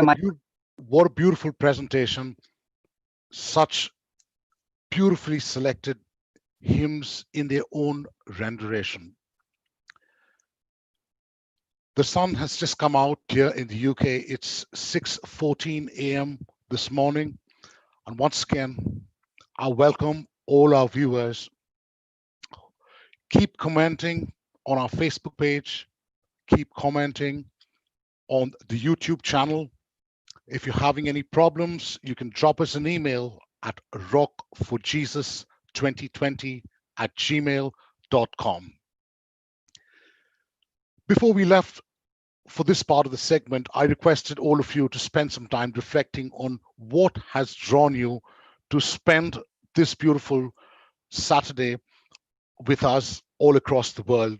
what a beautiful presentation. Such beautifully selected hymns in their own rendition. The sun has just come out here in the UK. It's 6:14 a.m. this morning. And once again, I welcome all our viewers. Keep commenting on our Facebook page. Keep commenting on the YouTube channel. If you're having any problems, you can drop us an email at rockforjesus2020@gmail.com. Before we left for this part of the segment, I requested all of you to spend some time reflecting on what has drawn you to spend this beautiful Saturday with us all across the world.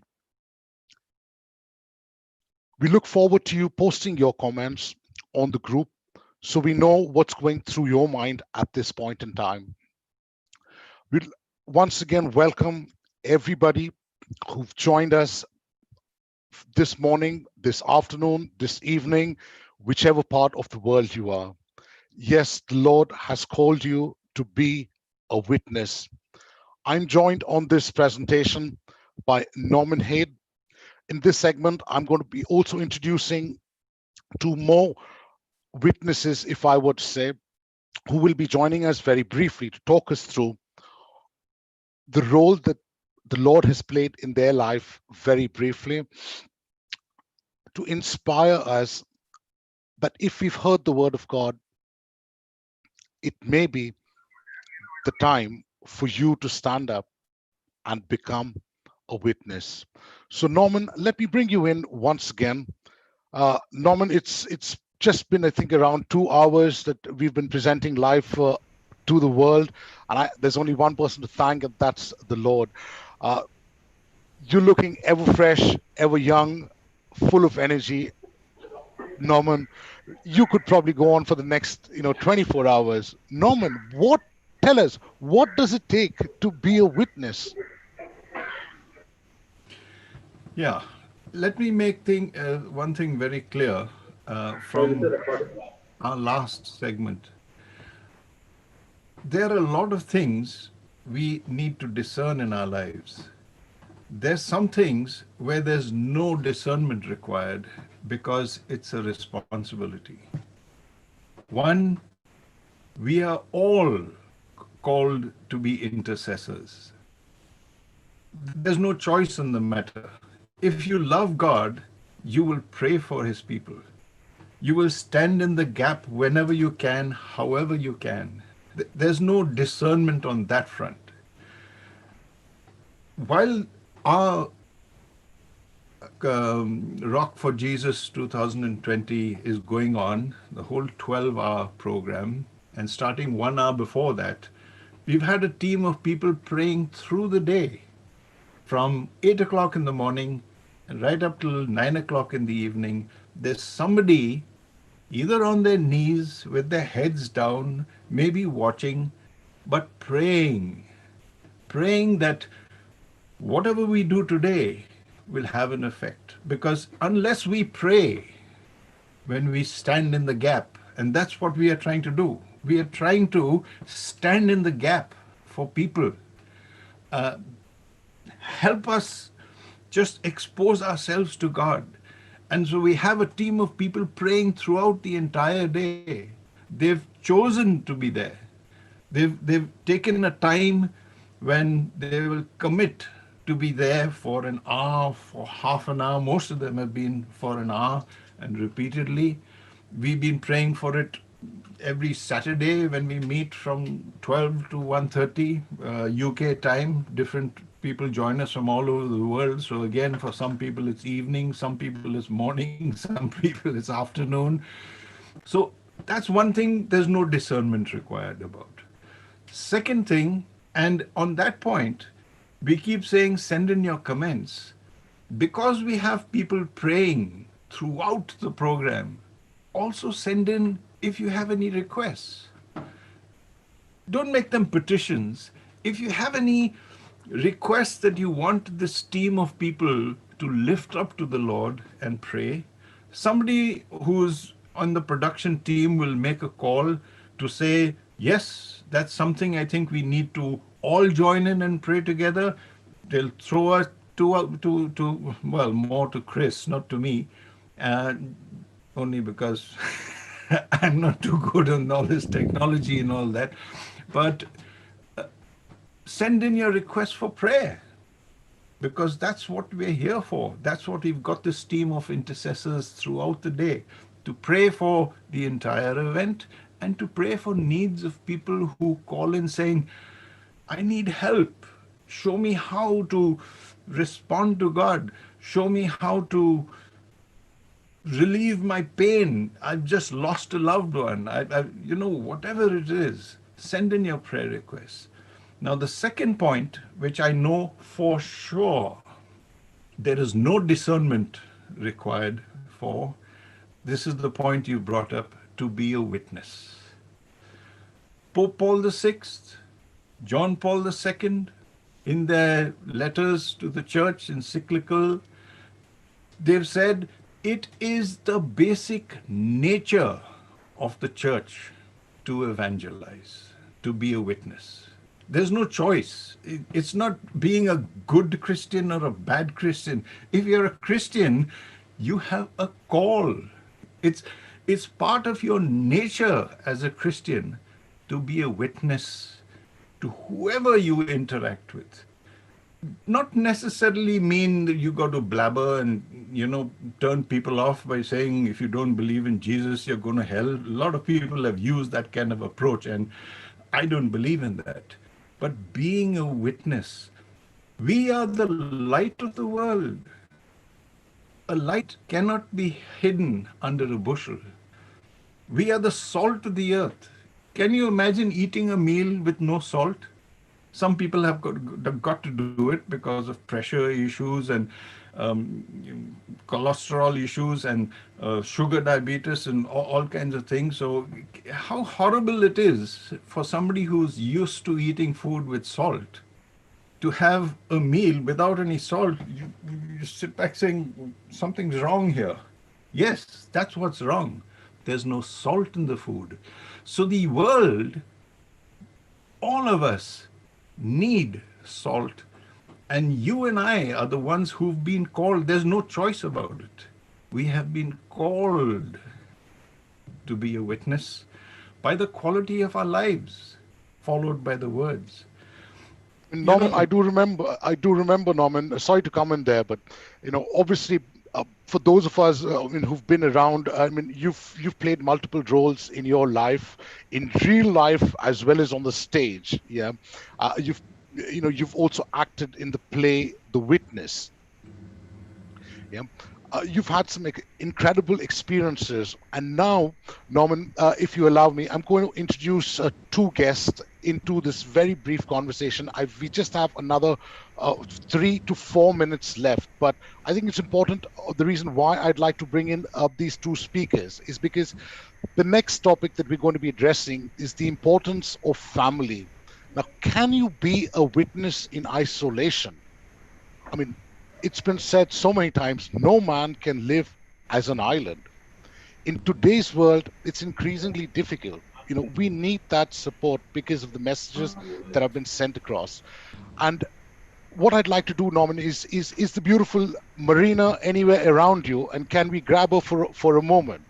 We look forward to you posting your comments on the group so we know what's going through your mind at this point in time. We'll once again welcome everybody who've joined us this morning, this afternoon, this evening, whichever part of the world you are. Yes, the Lord has called you to be a witness. I'm joined on this presentation by Norman Haid. In this segment, I'm going to be also introducing two more witnesses, if I were to say, who will be joining us very briefly to talk us through the role that the Lord has played in their life very briefly, to inspire us that if we've heard the word of God, it may be the time for you to stand up and become a witness. So Norman, let me bring you in once again. Norman, it's just been, I think, around 2 hours that we've been presenting live to the world, and there's only one person to thank, and that's the Lord. You're looking ever fresh, ever young, full of energy. Norman, you could probably go on for the next 24 hours. Norman, tell us, what does it take to be a witness? Yeah, let me make one thing very clear from our last segment. There are a lot of things we need to discern in our lives. There's some things where there's no discernment required because it's a responsibility. One, we are all called to be intercessors. There's no choice in the matter. If you love God, you will pray for His people. You will stand in the gap whenever you can, however you can. There's no discernment on that front. While our Rock for Jesus 2020 is going on, the whole 12-hour program, and starting 1 hour before that, we've had a team of people praying through the day from 8 o'clock in the morning and right up till 9 o'clock in the evening. There's somebody either on their knees with their heads down, maybe watching, but praying that whatever we do today will have an effect. Because unless we pray when we stand in the gap, and that's what we are trying to do, we are trying to stand in the gap for people. Help us just expose ourselves to God. And so we have a team of people praying throughout the entire day. They've chosen to be there. They've taken a time when they will commit to be there for an hour, for half an hour. Most of them have been for an hour and repeatedly. We've been praying for it every Saturday when we meet from 12 to 1:30 UK time. Different people join us from all over the world. So again, for some people it's evening, some people it's morning, some people it's afternoon. So that's one thing there's no discernment required about. Second thing, and on that point, we keep saying send in your comments. Because we have people praying throughout the program, also send in if you have any requests. Don't make them petitions. If you have any requests that you want this team of people to lift up to the Lord and pray, somebody who's on the production team will make a call to say, yes, that's something I think we need to all join in and pray together. They'll throw us to well, more to Chris, not to me, uh, only because I'm not too good on all this technology and all that. But send in your request for prayer, because that's what we're here for. That's what we've got this team of intercessors throughout the day, to pray for the entire event and to pray for needs of people who call in saying, I need help. Show me how to respond to God. Show me how to relieve my pain. I've just lost a loved one. Whatever it is, send in your prayer requests. Now, the second point, which I know for sure there is no discernment required for, this is the point you brought up, to be a witness. Pope Paul VI, John Paul II, in their letters to the church, encyclical, they've said it is the basic nature of the church to evangelize, to be a witness. There's no choice. It's not being a good Christian or a bad Christian. If you're a Christian, you have a call. It's it's part of your nature as a Christian to be a witness to whoever you interact with. Not necessarily mean that you got to blabber and turn people off by saying if you don't believe in Jesus you're going to hell. A lot of people have used that kind of approach, and I don't believe in that. But being a witness, we are the light of the world. A light cannot be hidden under a bushel. We are the salt of the earth. Can you imagine eating a meal with no salt? Some people have got to do it because of pressure issues and cholesterol issues and sugar diabetes and all kinds of things. So how horrible it is for somebody who's used to eating food with salt to have a meal without any salt. You sit back saying something's wrong here. Yes, that's what's wrong. There's no salt in the food. So the world, all of us, need salt. And you and I are the ones who've been called. There's no choice about it. We have been called to be a witness by the quality of our lives, followed by the words. You Norman, know, I do remember, Norman, sorry to come in there, but, obviously, for those of us who've been around, I mean, you've played multiple roles in your life, in real life as well as on the stage. Yeah, you've also acted in the play The Witness. Yeah. You've had some incredible experiences. And now, Norman, if you allow me, I'm going to introduce two guests into this very brief conversation. We just have another 3 to 4 minutes left. But I think it's important. The reason why I'd like to bring in these two speakers is because the next topic that we're going to be addressing is the importance of family. Now, can you be a witness in isolation? I mean, it's been said so many times, no man can live as an island. In today's world, it's increasingly difficult. We need that support because of the messages that have been sent across. And what I'd like to do, Norman, is the beautiful Marina anywhere around you, and can we grab her for a moment?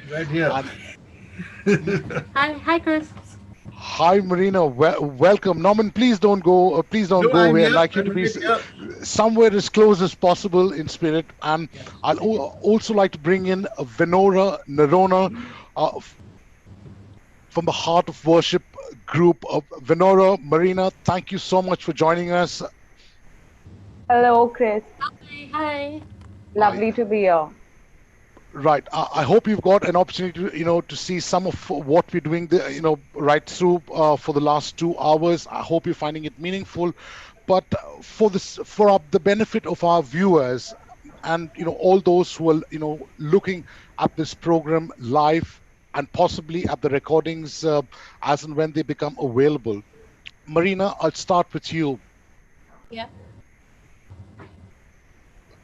right here. And Hi, Chris. hi, Marina. Welcome, Norman. Please don't No, go I'm away. I'd here. like you to I'm be right here. somewhere as close as possible in spirit. And I'll also like to bring in Venora Nerona from the Heart of Worship group of Venora. Marina, thank you so much for joining us. Hello, Chris. Hi. I, Lovely to be here. right. I hope you've got an opportunity to see some of what we're doing, right through for the last 2 hours. I hope you're finding it meaningful. But for the benefit of our viewers and all those who are looking at this program live and possibly at the recordings as and when they become available. Marina, I'll start with you. Yeah.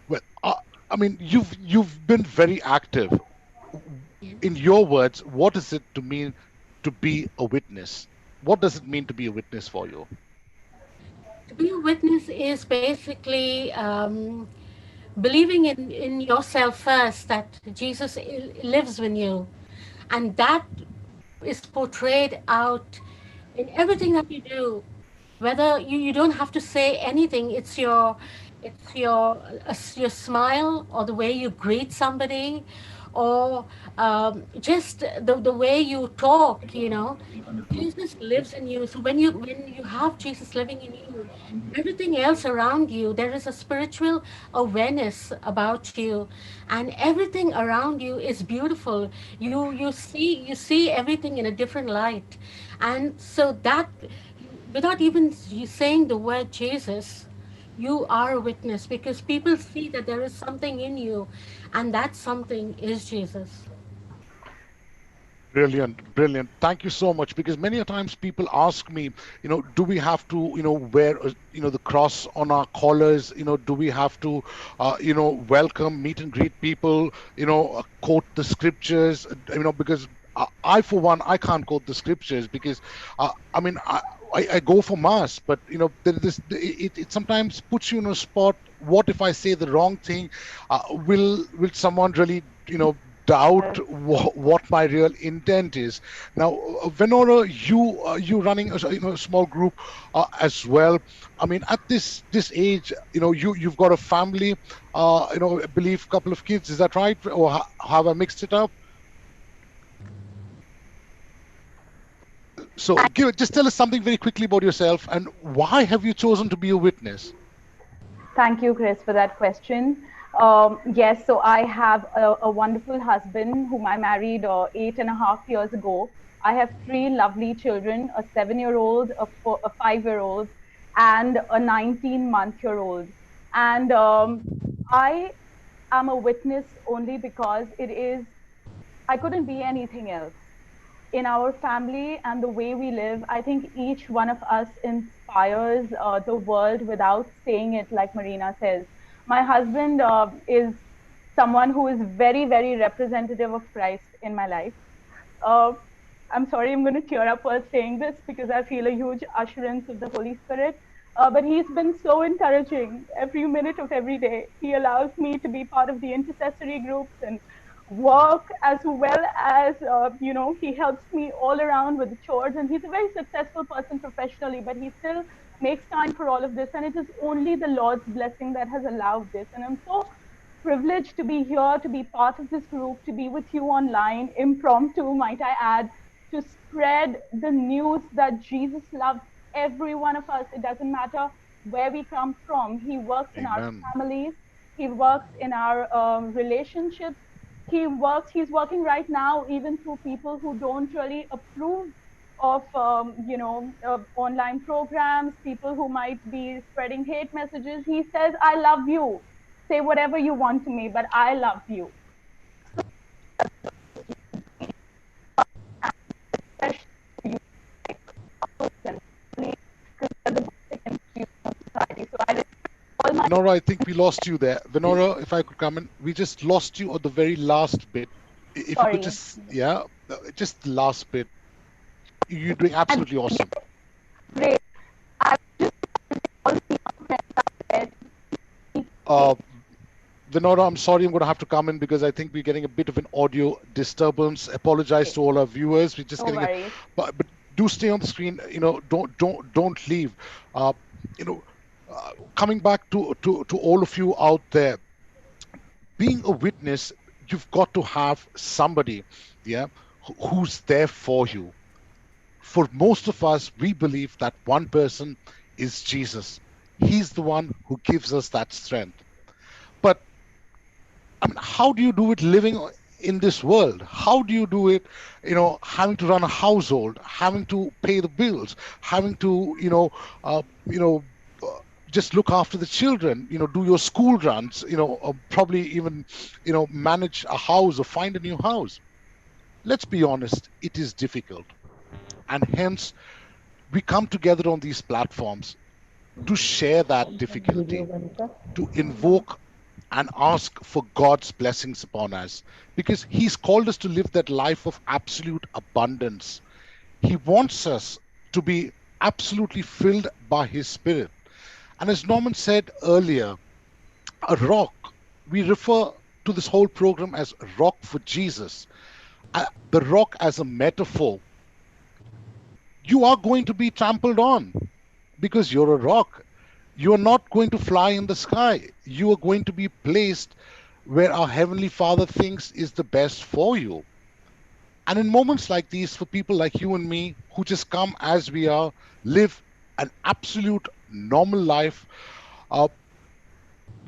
Well, I mean, you've been very active. Yeah. In your words, what is it to mean to be a witness? What does it mean to be a witness for you? To be a witness is basically believing in yourself first, that Jesus lives in you, and that is portrayed out in everything that you do. Whether you don't have to say anything, it's your smile, or the way you greet somebody, or just the way you talk, Jesus lives in you. So when you have Jesus living in you, everything else around you, there is a spiritual awareness about you, and everything around you is beautiful. You see everything in a different light, and so that, without even you saying the word Jesus, you are a witness, because people see that there is something in you, and that something is Jesus. Brilliant, brilliant. Thank you so much. Because many a times people ask me, do we have to, wear, the cross on our collars? Do we have to, welcome, meet and greet people? Quote the scriptures? Because for one, I can't quote the scriptures because, I mean, I go for mass, but it sometimes puts you in a spot. What if I say the wrong thing? Will someone really, doubt what my real intent is? Now, Venora, you running a small group as well. I mean, at this age, you've got a family. I believe a couple of kids. Is that right, or have I mixed it up? So, just tell us something very quickly about yourself and why have you chosen to be a witness? Thank you, Chris, for that question. Yes, so I have a wonderful husband whom I married 8.5 years ago. I have three lovely children: a 7-year-old, a 5-year-old, and a 19-month-year-old. And I am a witness only because I couldn't be anything else. In our family and the way we live, I think each one of us inspires the world without saying it, like Marina says. My husband is someone who is very, very representative of Christ in my life. Uh, I'm sorry, I'm going to tear up while saying this because I feel a huge assurance of the Holy Spirit. But he's been so encouraging every minute of every day. He allows me to be part of the intercessory groups and work, as well as, he helps me all around with the chores. And he's a very successful person professionally, but he still makes time for all of this. And it is only the Lord's blessing that has allowed this. And I'm so privileged to be here, to be part of this group, to be with you online, impromptu, might I add, to spread the news that Jesus loves every one of us. It doesn't matter where we come from. He works in our Amen. families, He works in our relationships. He's working right now, even through people who don't really approve of online programs, people who might be spreading hate messages. He says, I love you. Say whatever you want to me, but I love you. Venora, I think we lost you there. Venora, if I could come in, we just lost you at the very last bit. If you could Sorry. just, yeah, just the last bit. You're doing absolutely awesome. Uh, Venora, I'm sorry, I'm going to have to come in because I think we're getting a bit of an audio disturbance. Apologize to all our viewers. We're just No getting a, worries. but do stay on the screen. Don't leave. Uh, you know, Coming back to all of you out there, being a witness, you've got to have somebody, yeah, who's there for you. For most of us, we believe that one person is Jesus. He's the one who gives us that strength. But I mean, how do you do it living in this world? How do you do it, having to run a household, having to pay the bills, having to, uh, you know, uh, just look after the children, do your school runs, probably even, manage a house or find a new house. Let's be honest, it is difficult. And hence, we come together on these platforms to share that difficulty, to invoke and ask for God's blessings upon us, because He's called us to live that life of absolute abundance. He wants us to be absolutely filled by His Spirit. And as Norman said earlier, a rock, we refer to this whole program as Rock for Jesus. The rock as a metaphor. You are going to be trampled on because you're a rock. You are not going to fly in the sky. You are going to be placed where our Heavenly Father thinks is the best for you. And in moments like these, for people like you and me who just come as we are, live an absolute normal life, uh,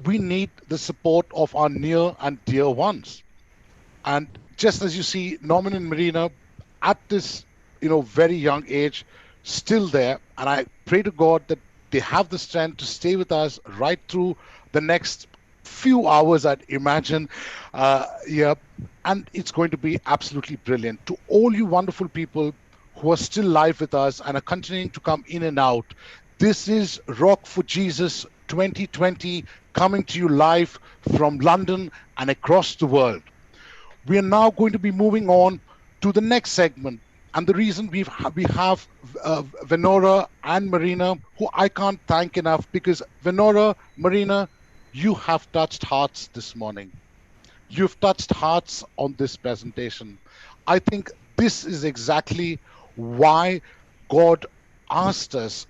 we need the support of our near and dear ones. And just as you see, Norman and Marina at this, very young age, still there. And I pray to God that they have the strength to stay with us right through the next few hours, I'd imagine. Yeah. And it's going to be absolutely brilliant. To all you wonderful people who are still live with us and are continuing to come in and out, this is Rock for Jesus 2020 coming to you live from London and across the world. We are now going to be moving on to the next segment. And the reason we have Venora and Marina, who I can't thank enough, because Venora, Marina, you have touched hearts this morning. You've touched hearts on this presentation. I think this is exactly why God asked us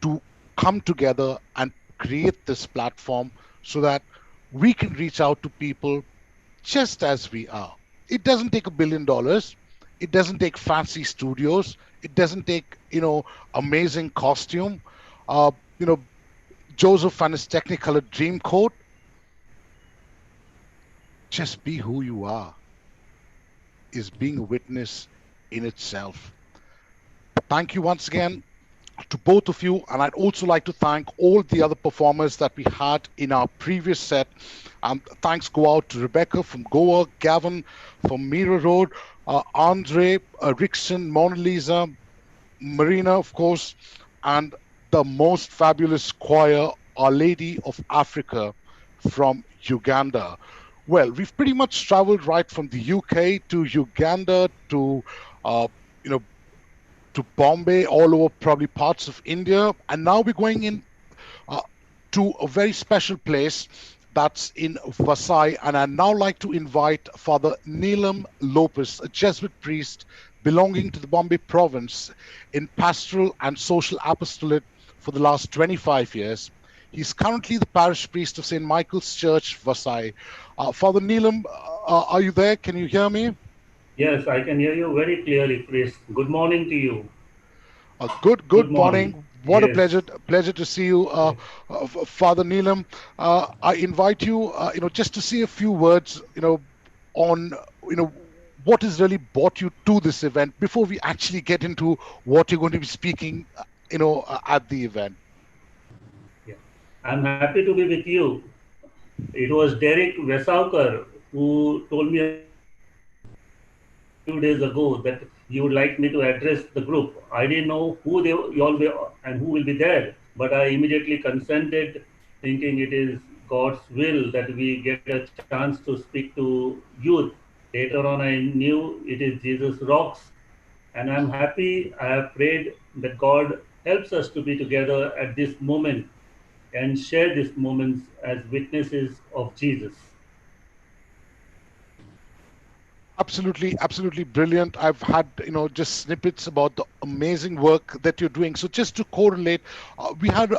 to come together and create this platform so that we can reach out to people just as we are. It doesn't take $1 billion. It doesn't take fancy studios. It doesn't take, amazing costume. Uh, you know, Joseph and his Technicolor Dreamcoat. Just be who you are is being a witness in itself. Thank you once again to both of you. And I'd also like to thank all the other performers that we had in our previous set. Thanks go out to Rebecca from Goa, Gavin from Mira Road, Andre, Rickson, Mona Lisa, Marina, of course, and the most fabulous choir, Our Lady of Africa from Uganda. Well, we've pretty much traveled right from the UK to Uganda to, you know, to Bombay, all over probably parts of India, and now we're going in uh, to a very special place that's in Vasai. And I'd now like to invite Father Neelam Lopes, a Jesuit priest belonging to the Bombay province in pastoral and social apostolate for the last 25 years. He's currently the parish priest of St. Michael's Church, Vasai. Father Neelam, are you there? Can you hear me? Yes, I can hear you very clearly, Chris. Good morning to you. Good Good morning. morning. What a Yes. pleasure to see you, Father Neelam. I invite you, just to say a few words, on, what has really brought you to this event before we actually get into what you're going to be speaking, at the event. Yeah. I'm happy to be with you. It was Derek Wesaukar who told me a few days ago that you would like me to address the group. I didn't know who they you all were and who will be there, but I immediately consented, thinking it is God's will that we get a chance to speak to youth. Later on, I knew it is Jesus Rocks, and I'm happy. I have prayed that God helps us to be together at this moment and share these moments as witnesses of Jesus. Absolutely brilliant. I've had, just snippets about the amazing work that you're doing. So just to correlate, we had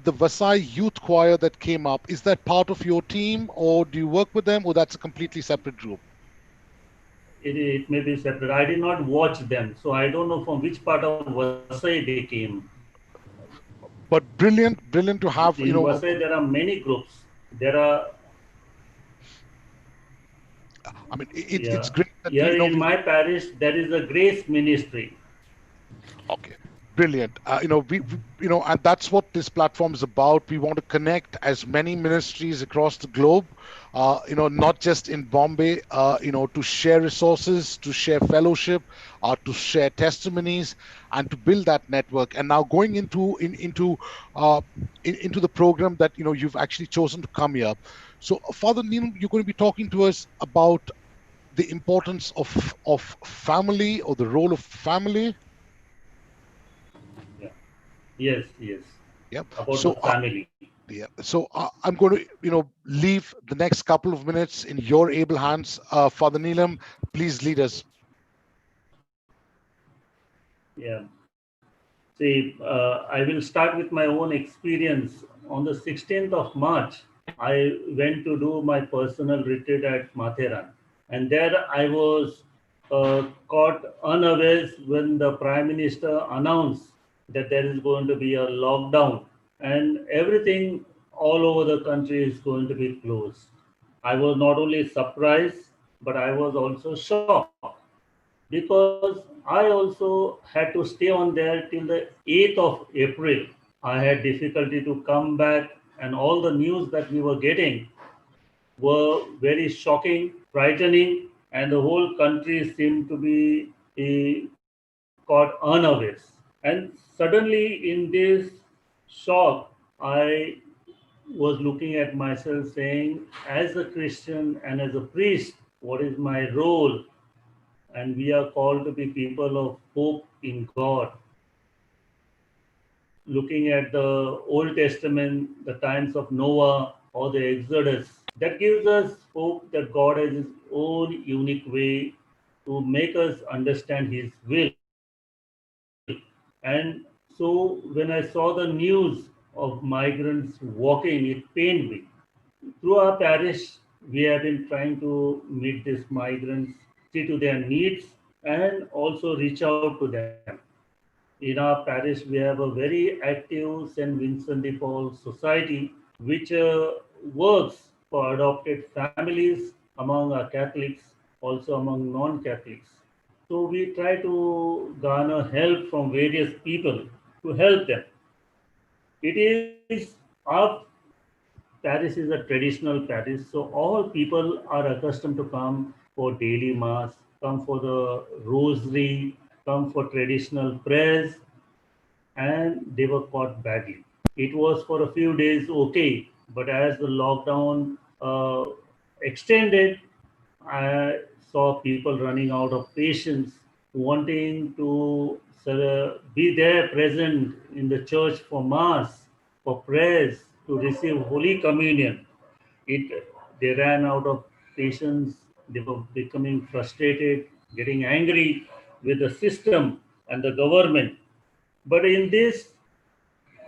the Vasai Youth Choir that came up. Is that part of your team, or do you work with them, or that's a completely separate group? It may be separate. I did not watch them, so I don't know from which part of Vasai they came. But brilliant to In have, Vasai, there are many groups. There are, I mean, it's yeah, great that here in we my parish, there is a grace ministry. okay. Brilliant. And that's what this platform is about. We want to connect as many ministries across the globe, not just in Bombay, to share resources, to share fellowship, to share testimonies, and to build that network. And now going uh, into the program that you've actually chosen to come here. So, Father Neelam, you're going to be talking to us about the importance of family, or the role of family. Yeah. Yes, yes. Yeah. About the So family. yeah. So I'm going to, leave the next couple of minutes in your able hands. Father Neelam, please lead us. Yeah. See, I will start with my own experience. On the 16th of March, I went to do my personal retreat at Matheran. And there I was caught unawares when the Prime Minister announced that there is going to be a lockdown and everything all over the country is going to be closed. I was not only surprised, but I was also shocked because I also had to stay on there till the 8th of April. I had difficulty to come back, and all the news that we were getting were very shocking, frightening, and the whole country seemed to be caught unawares. And suddenly, in this shock, I was looking at myself saying, as a Christian and as a priest, what is my role? And we are called to be people of hope in God. Looking at the Old Testament, the times of Noah or the Exodus, that gives us hope that God has His own unique way to make us understand His will. And so when I saw the news of migrants walking, it pained me. Through our parish, we have been trying to meet these migrants, see to their needs, and also reach out to them. In our parish, we have a very active St. Vincent de Paul Society, which works for adopted families among our Catholics, also among non Catholics. So we try to garner help from various people to help them. It is our parish is a traditional parish, so all people are accustomed to come for daily mass, come for the rosary, come for traditional prayers, and they were caught badly. It was for a few days okay, but as the lockdown extended, I saw people running out of patience, wanting to be there present in the church for mass, for prayers, to receive Holy Communion. They ran out of patience. They were becoming frustrated, getting angry with the system and the government. But in this,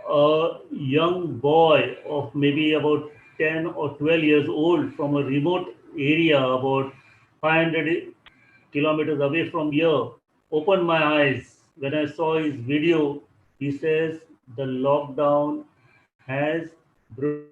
a young boy of maybe about 10 or 12 years old from a remote area about 500 kilometers away from here opened my eyes. When I saw his video, he says the lockdown has broken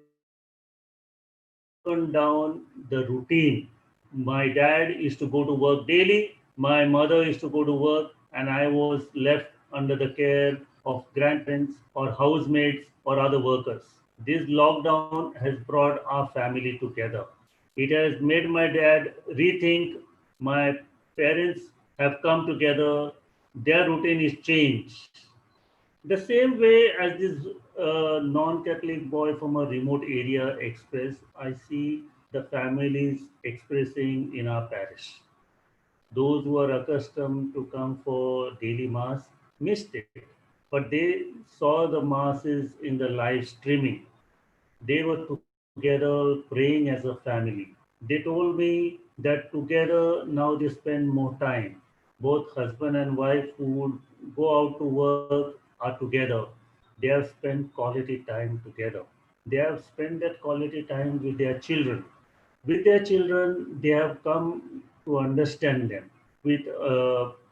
down the routine. My dad used to go to work daily, my mother used to go to work, and I was left under the care of grandparents or housemates or other workers. This lockdown has brought our family together. It has made my dad rethink. My parents have come together, their routine is changed. The same way as this non-Catholic boy from a remote area expressed, I see the families expressing in our parish. Those who are accustomed to come for daily mass missed it, but they saw the masses in the live streaming. They were together praying as a family. They told me that together now they spend more time. Both husband and wife who would go out to work are together. They have spent quality time together. They have spent that quality time with their children. With their children, they have come to understand them with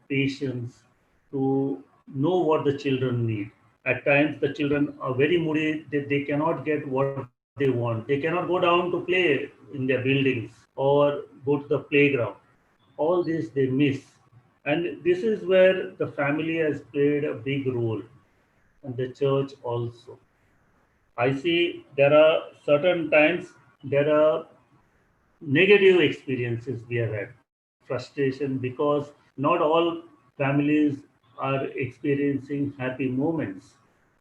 patience, to know what the children need. At times, the children are very moody that they cannot get what they want. They cannot go down to play in their buildings or go to the playground. All this they miss. And this is where the family has played a big role. and the church also. I see there are certain times there are negative experiences we have had, frustration, because not all families are experiencing happy moments.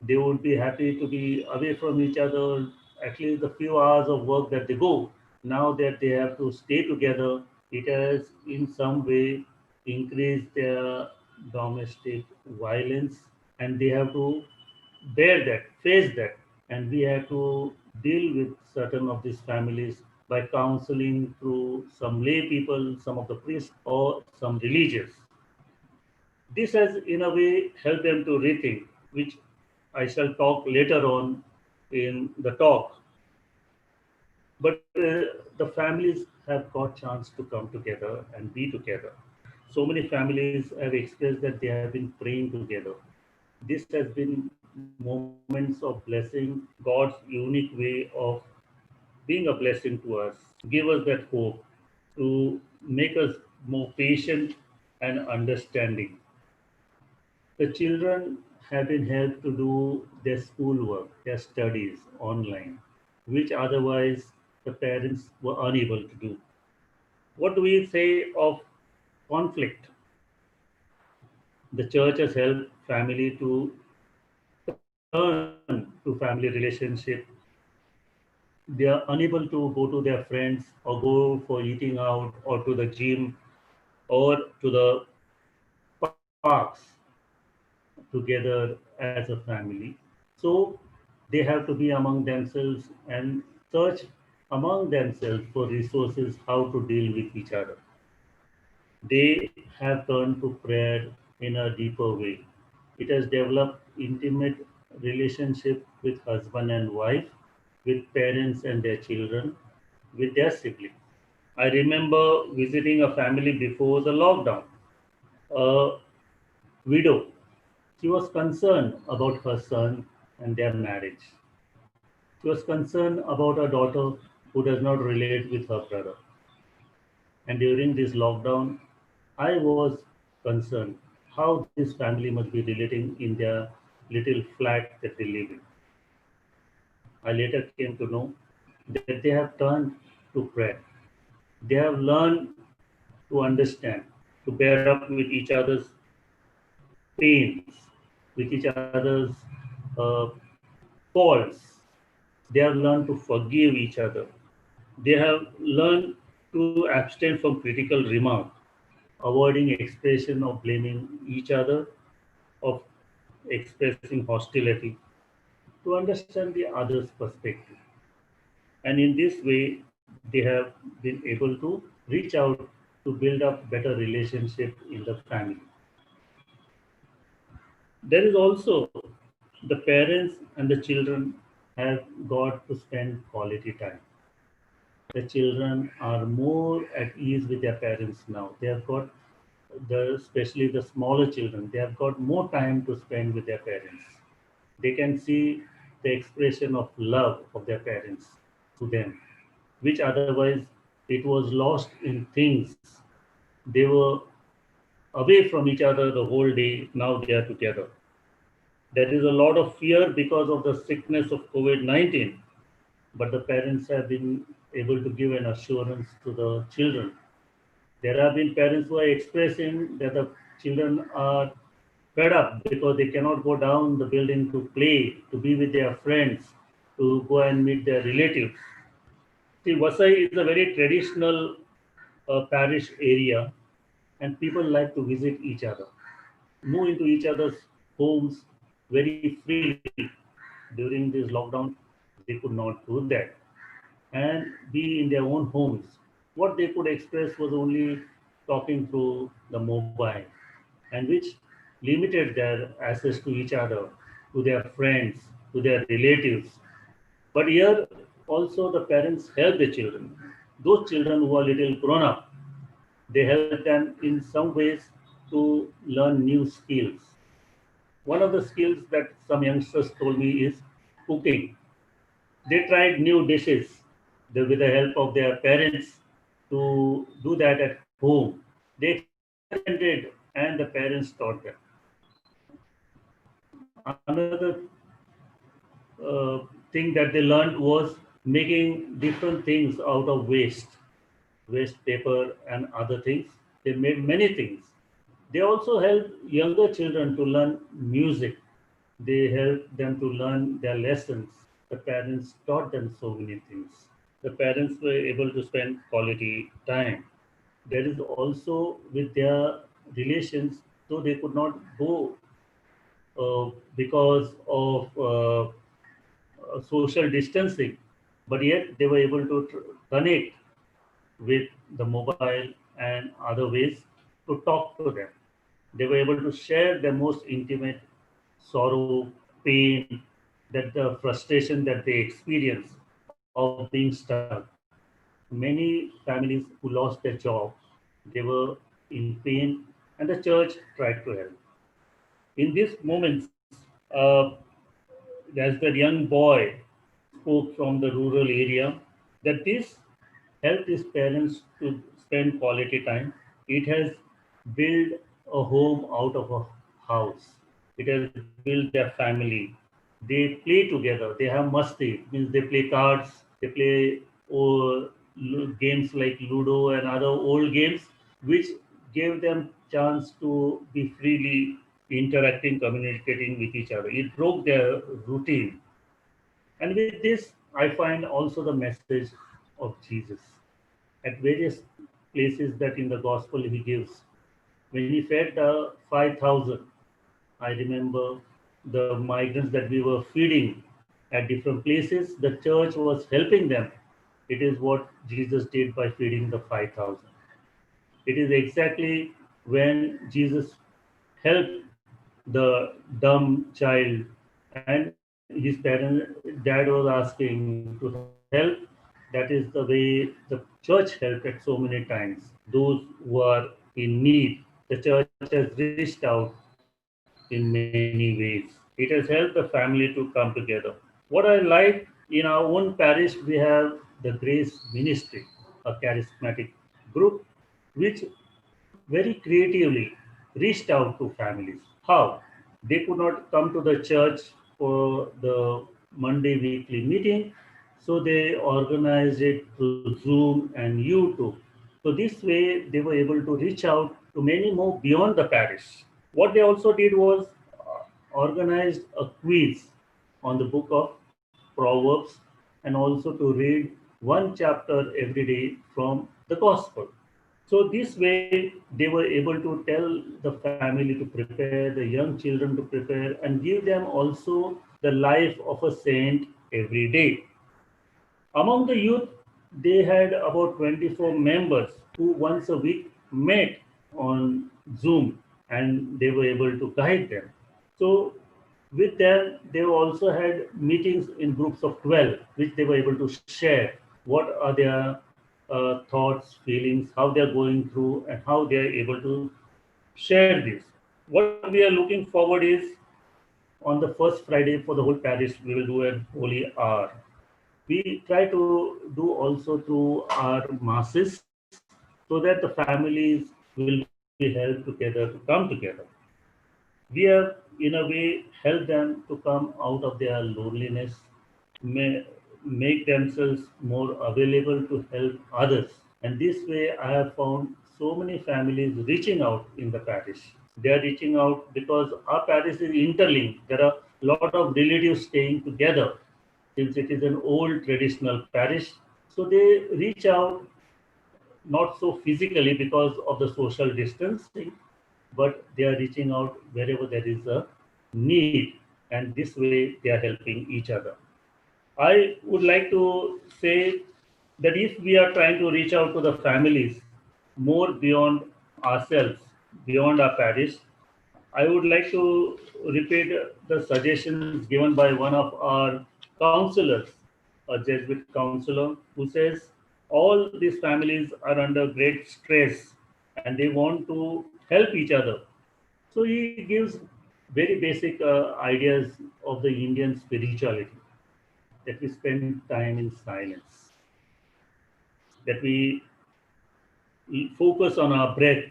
They would be happy to be away from each other at least the few hours of work that they go. Now that they have to stay together, it has in some way increased their domestic violence, and they have to bear that, face that, and we have to deal with certain of these families by counseling through some lay people, some of the priests, or some religious. This has, in a way, helped them to rethink, which I shall talk later on in the talk. But the families have got chance to come together and be together. So many families have expressed that they have been praying together. This has been moments of blessing, God's unique way of being a blessing to us, give us that hope to make us more patient and understanding. The children have been helped to do their schoolwork, their studies online, which otherwise the parents were unable to do. What do we say of conflict? The church has helped family to turn to family relationship. They are unable to go to their friends or go for eating out or to the gym or to the parks together as a family. So they have to be among themselves and search among themselves for resources how to deal with each other. They have turned to prayer in a deeper way. It has developed intimate relationship with husband and wife, with parents and their children, with their siblings. I remember visiting a family before the lockdown, a widow. She was concerned about her son and their marriage. She was concerned about her daughter who does not relate with her brother. And during this lockdown, I was concerned how this family must be relating in their little flat that they live in. I later came to know that they have turned to prayer. They have learned to understand, to bear up with each other's pains, with each other's uh, faults. They have learned to forgive each other. They have learned to abstain from critical remark, avoiding expression of blaming each other, of expressing hostility, to understand the other's perspective. And in this way, they have been able to reach out to build up better relationship in the family. There is also the parents and the children have got to spend quality time. The children are more at ease with their parents now. They have got especially the smaller children, they have got more time to spend with their parents. They can see the expression of love of their parents to them, which otherwise it was lost in things. They were away from each other the whole day. Now they are together. There is a lot of fear because of the sickness of COVID-19, but the parents have been able to give an assurance to the children. There have been parents who are expressing that the children are fed up because they cannot go down the building to play, to be with their friends, to go and meet their relatives. See, Vasai is a very traditional parish area, and people like to visit each other, move into each other's homes very freely. During this lockdown, they could not do that and be in their own homes. What they could express was only talking through the mobile, and which limited their access to each other, to their friends, to their relatives. But here also the parents help the children. Those children who are little grown up, they help them in some ways to learn new skills. One of the skills that some youngsters told me is cooking. They tried new dishes with the help of their parents to do that at home. They experimented and the parents taught them. another thing that they learned was making different things out of waste paper and other things. They made many things. They also helped younger children to learn music. They helped them to learn their lessons. The parents taught them so many things. The parents were able to spend quality time. There is also with their relations, though they could not go because of social distancing, but yet they were able to connect with the mobile and other ways to talk to them. They were able to share their most intimate sorrow, pain, that the frustration that they experience of being stuck. Many families who lost their job, they were in pain, and the church tried to help. In these moments, as that young boy spoke from the rural area, that this helped his parents to spend quality time. It has built a home out of a house. It has built their family. They play together. They have musti, means they play cards. They play games like Ludo and other old games, which gave them chance to be freely interacting, communicating with each other. It broke their routine. And with this, I find also the message of Jesus at various places that in the gospel he gives. When he fed the 5,000, I remember the migrants that we were feeding at different places, the church was helping them. It is what Jesus did by feeding the 5,000. It is exactly when Jesus helped the dumb child and his parents, dad was asking to help. That is the way the church helped at so many times. Those who are in need, the church has reached out in many ways. It has helped the family to come together. What I like, in our own parish, we have the Grace Ministry, a charismatic group, which very creatively reached out to families. How? They could not come to the church for the Monday weekly meeting, so they organized it through Zoom and YouTube. So this way, they were able to reach out to many more beyond the parish. What they also did was organized a quiz on the book of Proverbs and also to read one chapter every day from the Gospel. So this way, they were able to tell the family to prepare, the young children to prepare, and give them also the life of a saint every day. Among the youth, they had about 24 members who once a week met on Zoom and they were able to guide them. So with them, they also had meetings in groups of 12, which they were able to share what are their thoughts, feelings, how they are going through, and how they are able to share this. What we are looking forward is on the first Friday for the whole parish, we will do a holy hour. We try to do also through our masses so that the families will be helped together to come together. We have, in a way, helped them to come out of their loneliness, make themselves more available to help others. And this way, I have found so many families reaching out in the parish. They are reaching out because our parish is interlinked. There are a lot of relatives staying together since it is an old traditional parish. So they reach out not so physically because of the social distancing, but they are reaching out wherever there is a need, and this way they are helping each other. I would like to say that if we are trying to reach out to the families more beyond ourselves, beyond our parish, I would like to repeat the suggestions given by one of our counselors, a Jesuit counselor, who says all these families are under great stress and they want to help each other. So he gives very basic ideas of the Indian spirituality, that we spend time in silence, that we focus on our breath,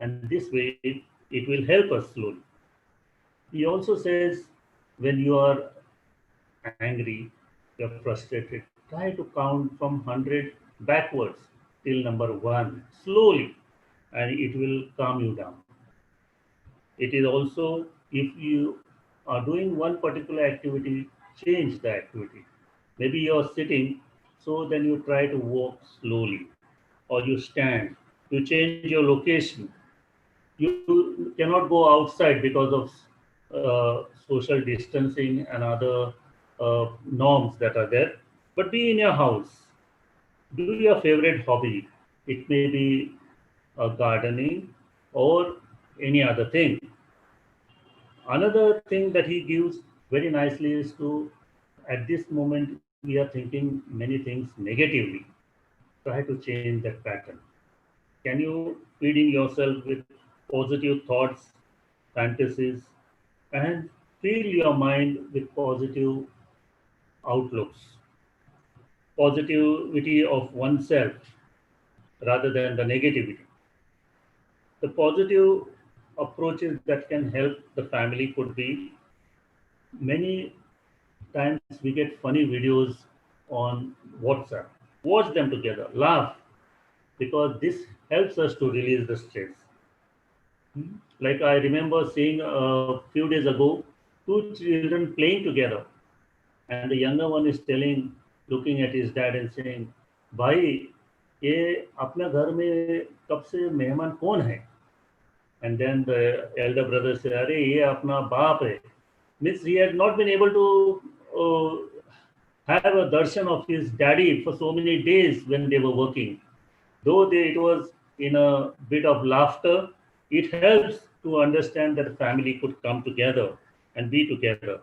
and this way it will help us slowly. He also says when you are angry, you're frustrated, try to count from 100 backwards till number 1 slowly, and it will calm you down. It is also, if you are doing one particular activity, change the activity. Maybe you're sitting, so then you try to walk slowly, or you stand, you change your location. You cannot go outside because of social distancing and other norms that are there, but be in your house. Do your favorite hobby. It may be gardening or any other thing. Another thing that he gives very nicely is to, at this moment, we are thinking many things negatively. Try to change that pattern. Can you feeding yourself with positive thoughts, fantasies, and fill your mind with positive outlooks, positivity of oneself rather than the negativity. The positive approaches that can help the family could be, many times we get funny videos on WhatsApp. Watch them together, laugh, because this helps us to release the stress. Like I remember seeing a few days ago, two children playing together, and the younger one is telling, looking at his dad and saying, "भाई, ये अपने घर में कब से मेहमान कौन है?" And then the elder brother said, "अरे ये अपना बाप है." Means he had not been able to have a darshan of his daddy for so many days when they were working. Though it was in a bit of laughter, it helps to understand that the family could come together and be together.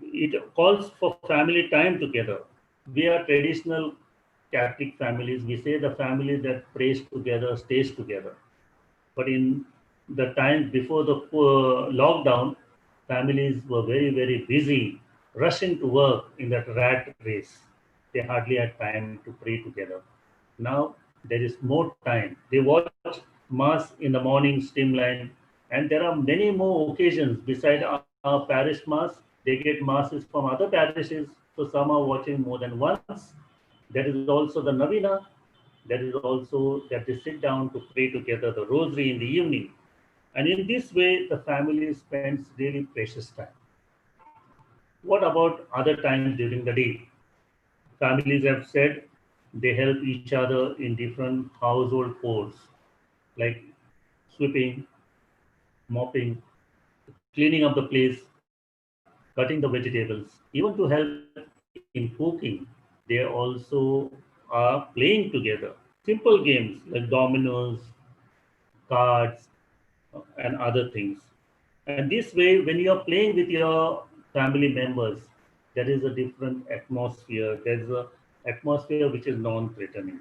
It calls for family time together. We are traditional Catholic families. We say the family that prays together stays together. But in the times before the lockdown, families were very, very busy, rushing to work in that rat race. They hardly had time to pray together. Now there is more time. They watch mass in the morning streamline, and there are many more occasions beside our parish mass. They get masses from other parishes, so some are watching more than once. There is also the Navina. There is also that they sit down to pray together the rosary in the evening. And in this way, the family spends really precious time. What about other times during the day? Families have said they help each other in different household chores like sweeping, mopping, cleaning up the place, cutting the vegetables, even to help in cooking. They also are playing together. Simple games like dominoes, cards, and other things. And this way, when you are playing with your family members, there is a different atmosphere. There is a atmosphere which is non-threatening.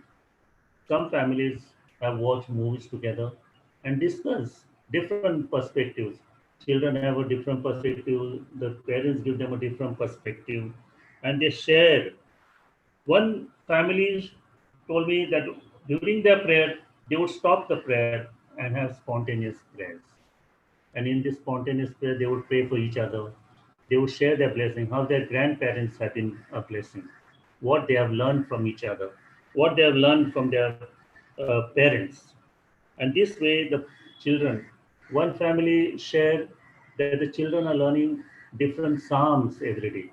Some families have watched movies together and discuss different perspectives. Children have a different perspective, the parents give them a different perspective, and they share. One family told me that during their prayer, they would stop the prayer and have spontaneous prayers. And in this spontaneous prayer, they would pray for each other. They would share their blessing, how their grandparents have been a blessing, what they have learned from each other, what they have learned from their parents. And this way, the children, one family shared that the children are learning different psalms every day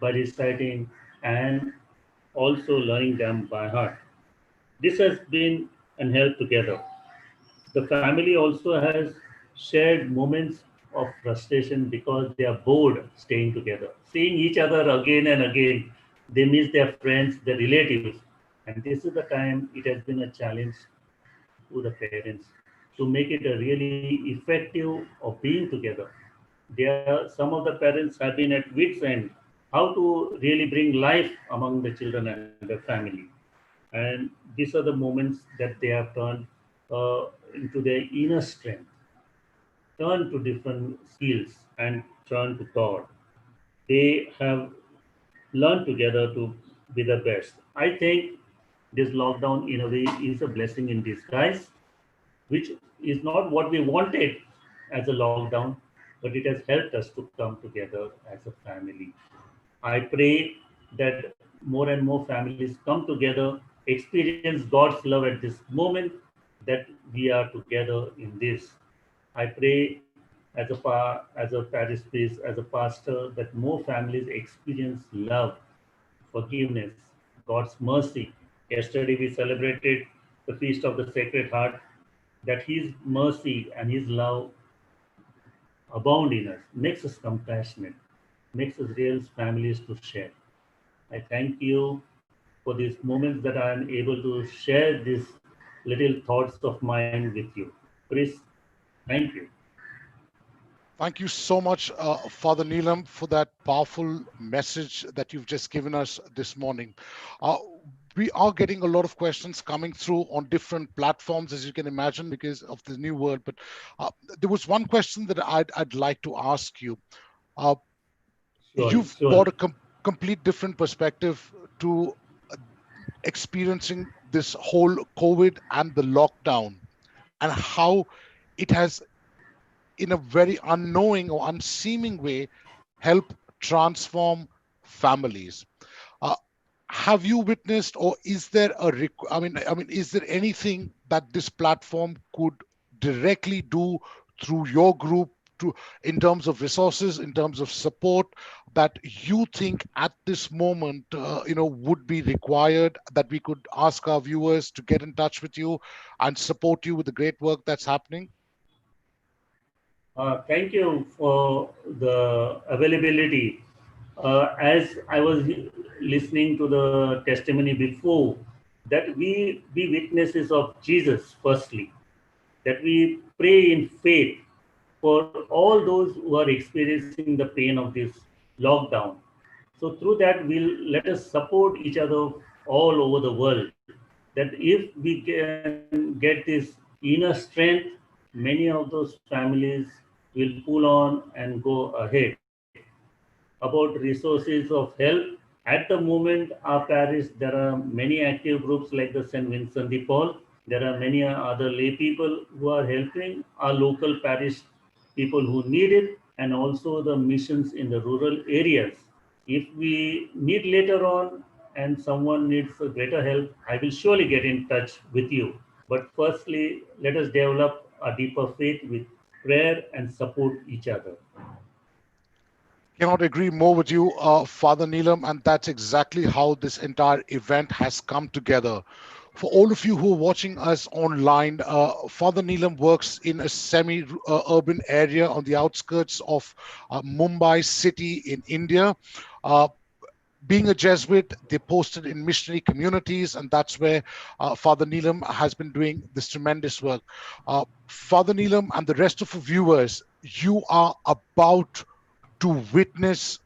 by reciting and also learning them by heart. This has been and held together. The family also has shared moments of frustration because they are bored staying together, seeing each other again and again. They miss their friends, their relatives. And this is the time it has been a challenge to the parents to make it a really effective of being together. Some of the parents have been at wits' end how to really bring life among the children and the family. And these are the moments that they have turned into their inner strength, turn to different skills, and turn to God. They have learned together to be the best. I think this lockdown, in a way, is a blessing in disguise, which is not what we wanted as a lockdown, but it has helped us to come together as a family. I pray that more and more families come together, experience God's love at this moment, that we are together in this. I pray as a parish priest, as a pastor, that more families experience love, forgiveness, God's mercy. Yesterday we celebrated the feast of the Sacred Heart, that His mercy and His love abound in us, makes us compassionate, makes us real families to share. I thank you for these moments that I am able to share these little thoughts of mine with you. Chris, thank you. Thank you so much, Father Neelam, for that powerful message that you've just given us this morning. Uh, we are getting a lot of questions coming through on different platforms, as you can imagine, because of the new world. But there was one question that I'd like to ask you. Uh, Surely, you've brought surely. a complete different perspective to experiencing this whole COVID and the lockdown, and how it has, in a very unknowing or unseeming way, help transform families. Uh, have you witnessed, or is there is there anything that this platform could directly do through your group, to, in terms of resources, in terms of support, that you think at this moment, would be required, that we could ask our viewers to get in touch with you and support you with the great work that's happening? Thank you for the availability. As I was listening to the testimony before, that we be witnesses of Jesus firstly, that we pray in faith for all those who are experiencing the pain of this lockdown. So through that, let us support each other all over the world. That if we can get this inner strength, many of those families will pull on and go ahead. About resources of help, at the moment, our parish, there are many active groups like the St. Vincent de Paul. There are many other lay people who are helping our local parish people who need it, and also the missions in the rural areas. If we need later on and someone needs a greater help, I will surely get in touch with you. But firstly, let us develop a deeper faith with prayer and support each other. Cannot agree more with you, Father Neelam, and that's exactly how this entire event has come together. For all of you who are watching us online, Father Neelam works in a semi-urban area on the outskirts of Mumbai city in India. Uh, Being a Jesuit, they posted in missionary communities, and that's where Father Neelam has been doing this tremendous work. Father Neelam and the rest of the viewers, you are about to witness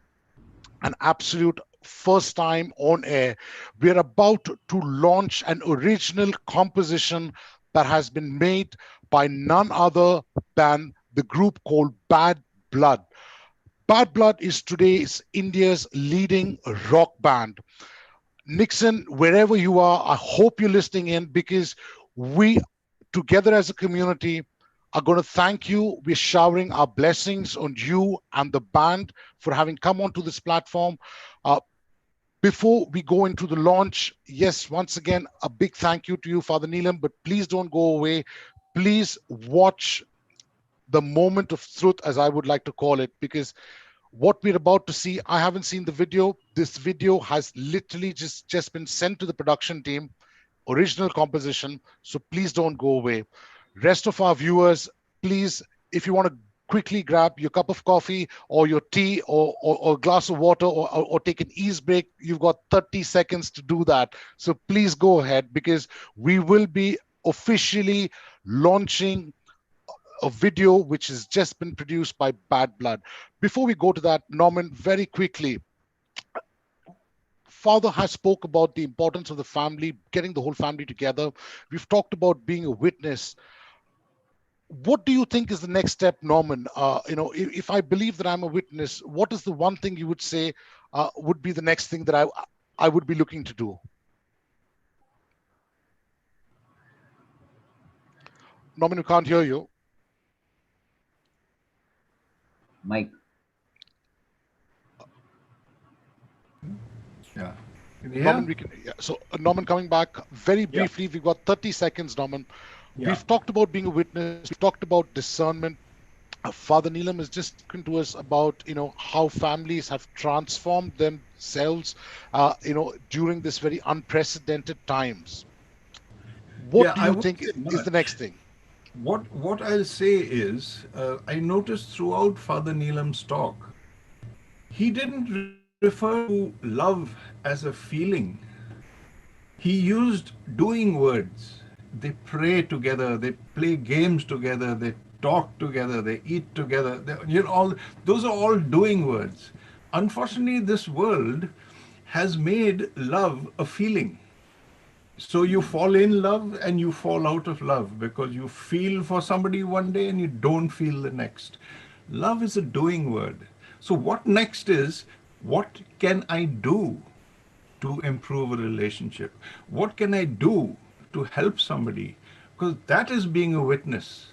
an absolute first time on air. We're about to launch an original composition that has been made by none other than the group called Bad Blood. Bad Blood is today's India's leading rock band. Nixon, wherever you are, I hope you're listening in, because we, together as a community, are going to thank you. We're showering our blessings on you and the band for having come onto this platform. Uh, Before we go into the launch, yes, once again, a big thank you to you, Father Neelam, but please don't go away. Please watch the moment of truth, as I would like to call it, because what we're about to see, I haven't seen the video. This video has literally just been sent to the production team, original composition. So please don't go away. Rest of our viewers, please, if you want to quickly grab your cup of coffee or your tea, or a glass of water, or take an ease break, you've got 30 seconds to do that. So please go ahead, because we will be officially launching a video which has just been produced by Bad Blood. Before we go to that, Norman, very quickly, Father has spoke about the importance of the family, getting the whole family together. We've talked about being a witness. What do you think is the next step, Norman? If I believe that I'm a witness, what is the one thing you would say would be the next thing that I would be looking to do? Norman, we can't hear you. Mike. Yeah. Can you Norman, hear? we can. Yeah. So, Norman, coming back very Yeah. briefly, we've got 30 seconds, Norman. Yeah. We've talked about being a witness. We've talked about discernment. Father Neelam has just spoken to us about how families have transformed themselves during this very unprecedented times. What Yeah, do I you won't think say is the next much. thing? What I'll say is, I noticed throughout Father Neelam's talk, he didn't refer to love as a feeling. He used doing words. They pray together, they play games together, they talk together, they eat together. All those are all doing words. Unfortunately, this world has made love a feeling. So you fall in love and you fall out of love because you feel for somebody one day and you don't feel the next. Love is a doing word. So what next is, what can I do to improve a relationship? What can I do to help somebody? Because that is being a witness.